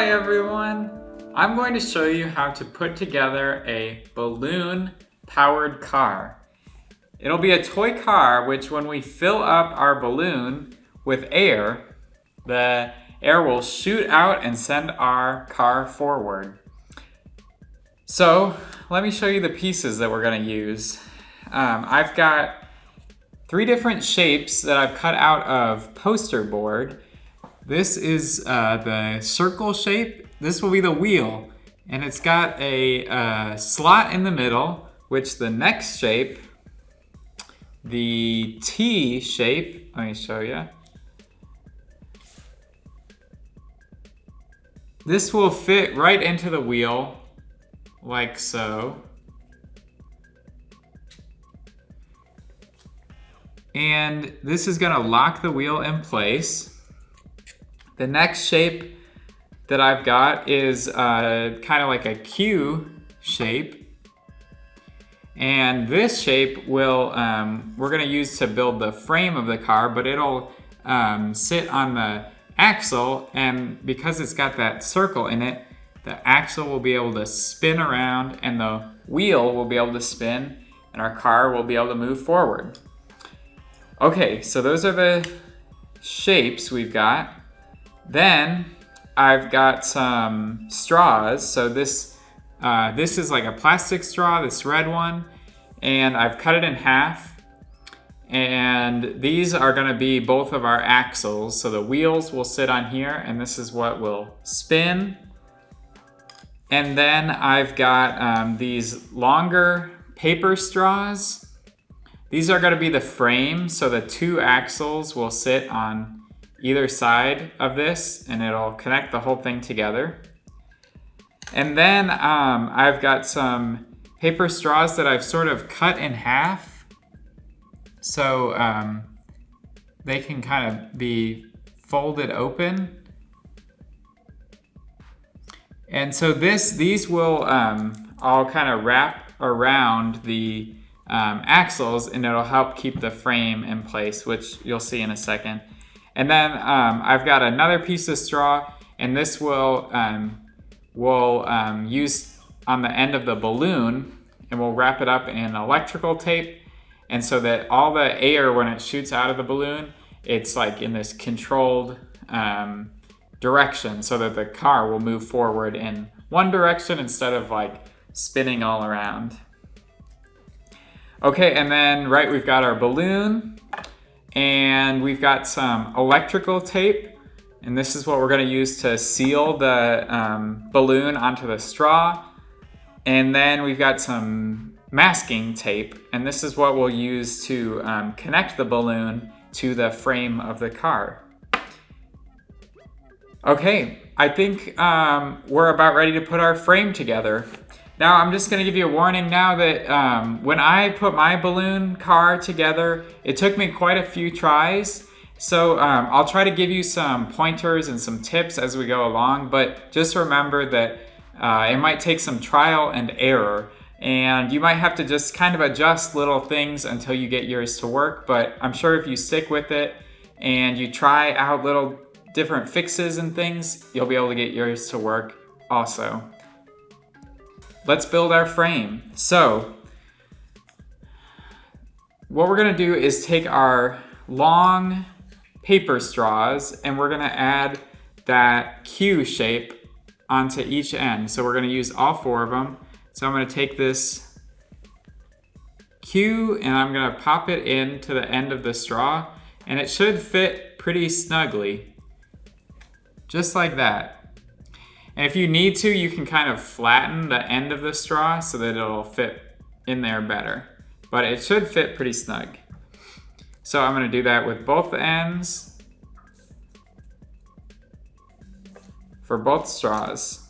Hi everyone! I'm going to show you how to put together a balloon-powered car. It'll be a toy car which when we fill up our balloon with air, the air will shoot out and send our car forward. So let me show you the pieces that we're going to use. I've got 3 different shapes that I've cut out of poster board. This is the circle shape. This will be the wheel, and it's got a slot in the middle, which the next shape, the T shape, let me show you. This will fit right into the wheel, like so. And this is gonna lock the wheel in place. The next shape that I've got is kind of like a Q shape. And this shape will, we're gonna use to build the frame of the car, but it'll sit on the axle, and because it's got that circle in it, the axle will be able to spin around and the wheel will be able to spin and our car will be able to move forward. Okay, so those are the shapes we've got. Then I've got some straws. So this is like a plastic straw, this red one, and I've cut it in half. And these are gonna be both of our axles. So the wheels will sit on here, and this is what will spin. And then I've got these longer paper straws. These are gonna be the frame, so the 2 axles will sit on either side of this, and it'll connect the whole thing together. And then I've got some paper straws that I've sort of cut in half, so they can kind of be folded open. And so these will all kind of wrap around the axles, and it'll help keep the frame in place, which you'll see in a second. And then I've got another piece of straw, and this will use on the end of the balloon, and we'll wrap it up in electrical tape, and so that all the air, when it shoots out of the balloon, it's like in this controlled direction, so that the car will move forward in one direction instead of like spinning all around. Okay, and then we've got our balloon. And we've got some electrical tape, and this is what we're going to use to seal the balloon onto the straw. And then we've got some masking tape, and this is what we'll use to connect the balloon to the frame of the car. Okay, I think we're about ready to put our frame together. Now, I'm just gonna give you a warning now that when I put my balloon car together, it took me quite a few tries. So I'll try to give you some pointers and some tips as we go along, but just remember that it might take some trial and error, and you might have to just kind of adjust little things until you get yours to work. But I'm sure if you stick with it and you try out little different fixes and things, you'll be able to get yours to work also. Let's build our frame. So what we're gonna do is take our long paper straws, and we're gonna add that Q shape onto each end. So we're gonna use all 4 of them. So I'm gonna take this Q and I'm gonna pop it into the end of the straw, and it should fit pretty snugly, just like that. And if you need to, you can kind of flatten the end of the straw so that it'll fit in there better. But it should fit pretty snug. So I'm gonna do that with both ends for both straws.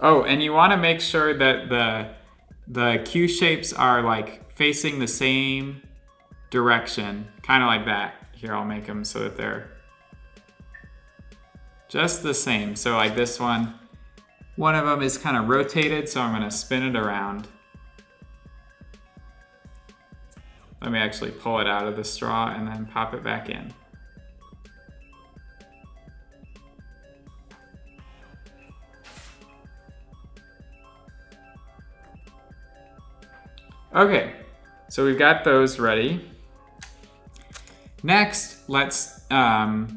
Oh, and you want to make sure that the Q shapes are like facing the same direction, kind of like that. Here, I'll make them so that they're just the same. So like this one One of them is kind of rotated, so I'm going to spin it around. Let me actually pull it out of the straw and then pop it back in. Okay, so we've got those ready. Next, let's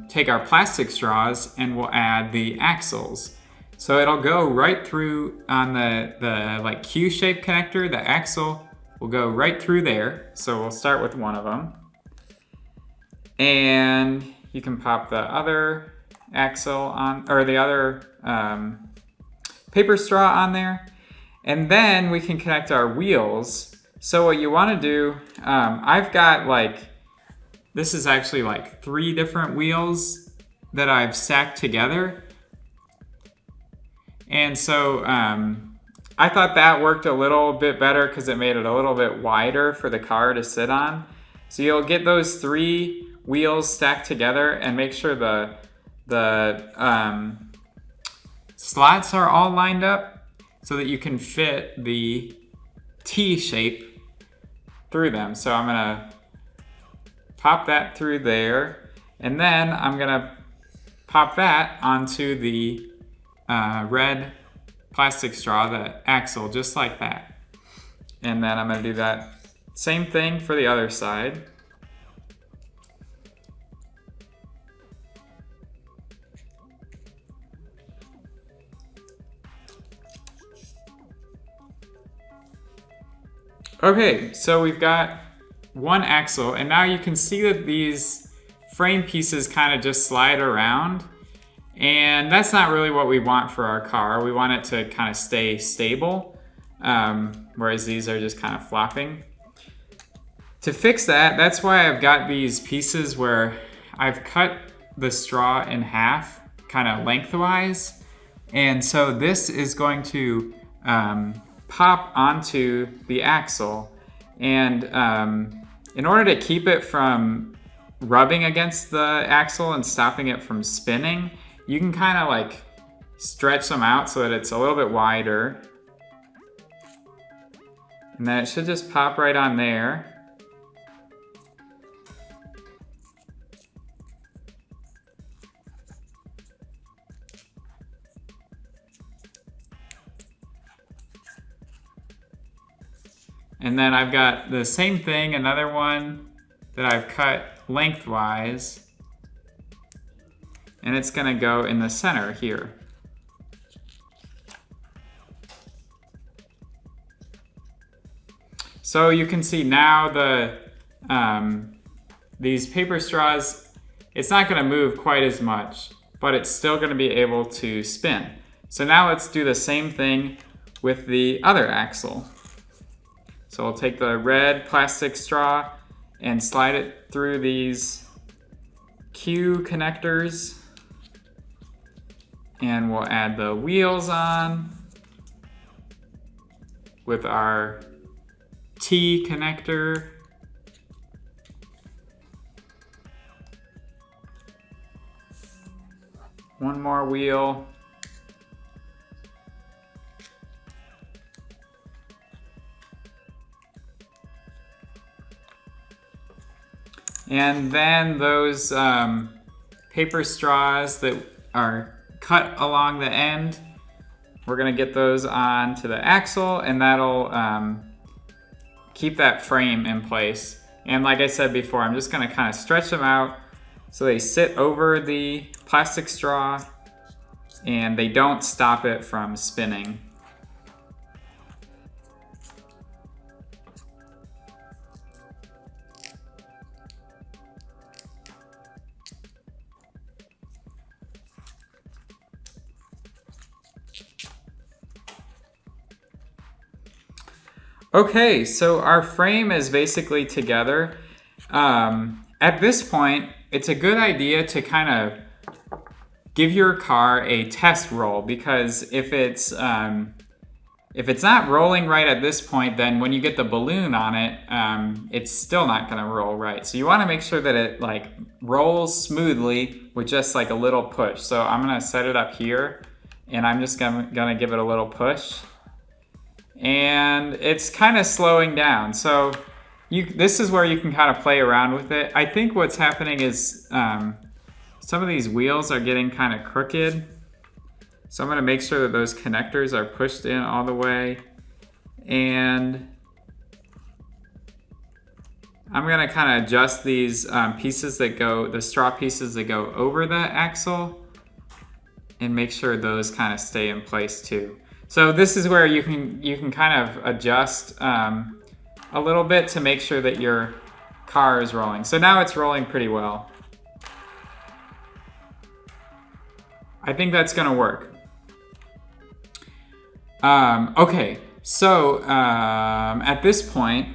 take our plastic straws and we'll add the axles. So it'll go right through on the like Q-shaped connector. The axle will go right through there. So we'll start with one of them. And you can pop the other axle on, or the other paper straw on there. And then we can connect our wheels. So what you want to do, I've got like, this is actually like 3 different wheels that I've stacked together. And so I thought that worked a little bit better because it made it a little bit wider for the car to sit on. So you'll get those 3 wheels stacked together and make sure the slots are all lined up so that you can fit the T shape through them. So I'm gonna pop that through there, and then I'm gonna pop that onto the red plastic straw, the axle, just like that. And then I'm gonna do that same thing for the other side. Okay, so we've got one axle, and now you can see that these frame pieces kind of just slide around, and that's not really what we want for our car. We want it to kind of stay stable, whereas these are just kind of flopping. To fix that, that's why I've got these pieces where I've cut the straw in half, kind of lengthwise, and so this is going to pop onto the axle, and in order to keep it from rubbing against the axle and stopping it from spinning, you can kind of like stretch them out so that it's a little bit wider, and then it should just pop right on there. And then I've got the same thing, another one that I've cut lengthwise, and it's gonna go in the center here. So you can see now these paper straws, it's not gonna move quite as much, but it's still gonna be able to spin. So now let's do the same thing with the other axle. So we'll take the red plastic straw and slide it through these Q connectors, and we'll add the wheels on with our T connector. One more wheel. And then those paper straws that are cut along the end, we're gonna get those onto the axle, and that'll keep that frame in place. And like I said before, I'm just gonna kind of stretch them out so they sit over the plastic straw and they don't stop it from spinning. Okay, so our frame is basically together. At this point, it's a good idea to kind of give your car a test roll, because if it's not rolling right at this point, then when you get the balloon on it, it's still not going to roll right. So you want to make sure that it like rolls smoothly with just like a little push. So I'm going to set it up here and I'm just gonna give it a little push. And it's kind of slowing down. So this is where you can kind of play around with it. I think what's happening is some of these wheels are getting kind of crooked. So I'm gonna make sure that those connectors are pushed in all the way. And I'm gonna kind of adjust these pieces that go, the straw pieces that go over the axle, and make sure those kind of stay in place too. So this is where you can kind of adjust a little bit to make sure that your car is rolling. So now it's rolling pretty well. I think that's gonna work. Okay, so at this point,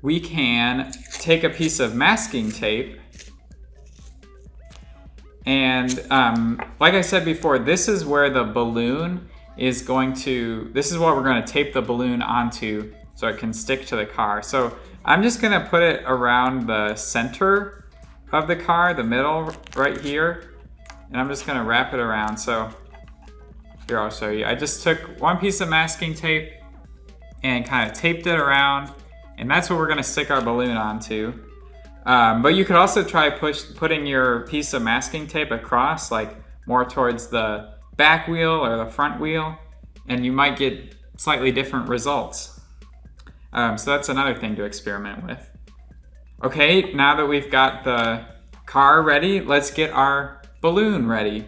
we can take a piece of masking tape, and like I said before, this is where the balloon is going to, this is what we're going to tape the balloon onto so it can stick to the car. So I'm just going to put it around the center of the car, the middle right here, and I'm just going to wrap it around. So here, I'll show you. I just took one piece of masking tape and kind of taped it around, and that's what we're going to stick our balloon onto. But you could also try putting your piece of masking tape across, like more towards the back wheel or the front wheel, and you might get slightly different results. So that's another thing to experiment with. Okay, now that we've got the car ready, let's get our balloon ready.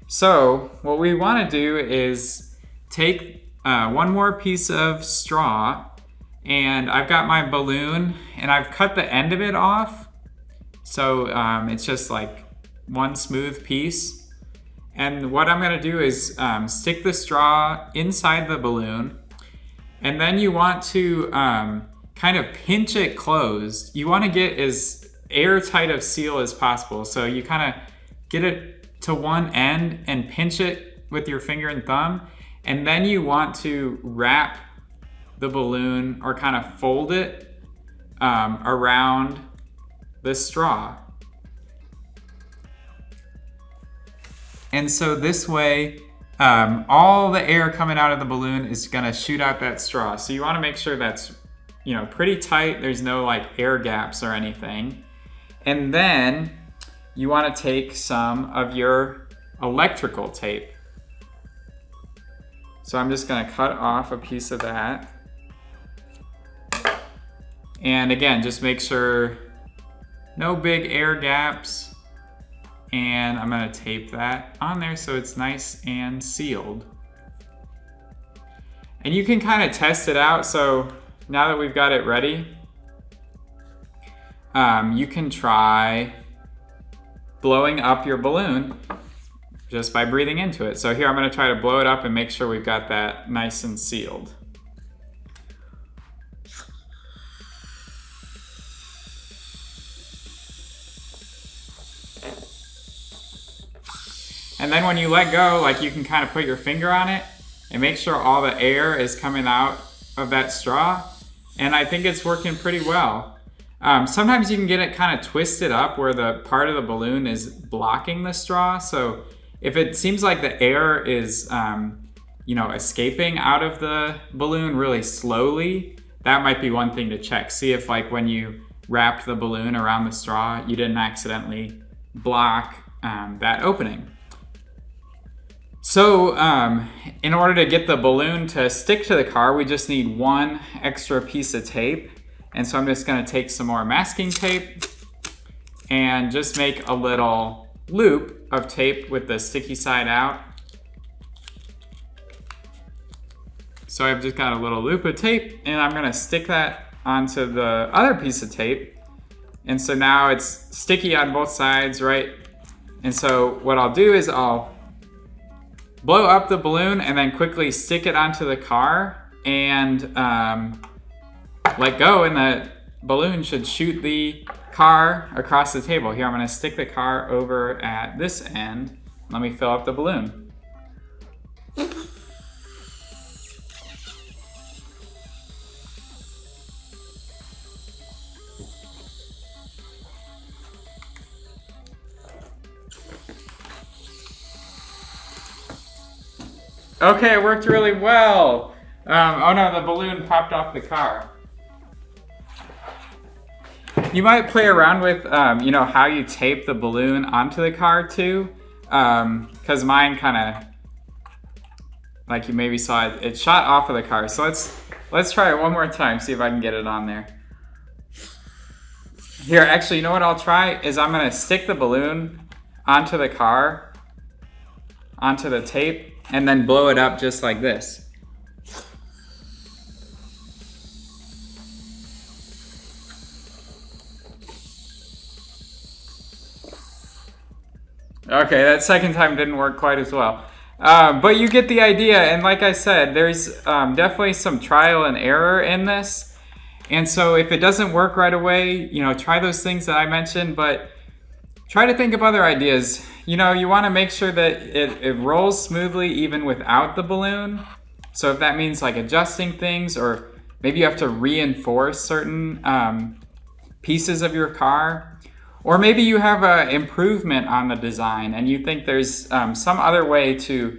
So what we want to do is take one more piece of straw, and I've got my balloon and I've cut the end of it off. So it's just like one smooth piece. And what I'm gonna do is stick the straw inside the balloon, and then you want to kind of pinch it closed. You wanna get as airtight of seal as possible. So you kind of get it to one end and pinch it with your finger and thumb. And then you want to wrap the balloon or kind of fold it around the straw. And so this way, all the air coming out of the balloon is gonna shoot out that straw. So you wanna make sure that's, pretty tight. There's no like air gaps or anything. And then you wanna take some of your electrical tape. So I'm just gonna cut off a piece of that. And again, just make sure no big air gaps. And I'm gonna tape that on there so it's nice and sealed. And you can kind of test it out. So now that we've got it ready, you can try blowing up your balloon just by breathing into it. So here I'm gonna try to blow it up and make sure we've got that nice and sealed. And then when you let go, like you can kind of put your finger on it and make sure all the air is coming out of that straw. And I think it's working pretty well. Sometimes you can get it kind of twisted up where the part of the balloon is blocking the straw. So if it seems like the air is, escaping out of the balloon really slowly, that might be one thing to check. See if like when you wrapped the balloon around the straw, you didn't accidentally block that opening. So in order to get the balloon to stick to the car, we just need one extra piece of tape. And so I'm just gonna take some more masking tape and just make a little loop of tape with the sticky side out. So I've just got a little loop of tape, and I'm gonna stick that onto the other piece of tape. And so now it's sticky on both sides, right? And so what I'll do is I'll blow up the balloon and then quickly stick it onto the car and let go, and the balloon should shoot the car across the table. Here, I'm gonna stick the car over at this end. Let me fill up the balloon. Okay, it worked really well. Oh no, the balloon popped off the car. You might play around with, how you tape the balloon onto the car too. Because mine kind of, like you maybe saw it shot off of the car. So let's try it one more time, see if I can get it on there. Here, actually, you know what I'll try is I'm gonna stick the balloon onto the car, onto the tape, and then blow it up just like this. Okay, that second time didn't work quite as well. But you get the idea, and like I said, there's definitely some trial and error in this. And so if it doesn't work right away, try those things that I mentioned, but try to think of other ideas. You want to make sure that it rolls smoothly even without the balloon. So if that means like adjusting things, or maybe you have to reinforce certain pieces of your car, or maybe you have an improvement on the design and you think there's some other way to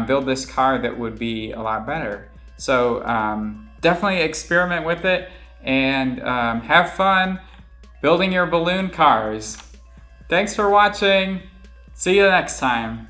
build this car that would be a lot better. So definitely experiment with it and have fun building your balloon cars. Thanks for watching. See you next time.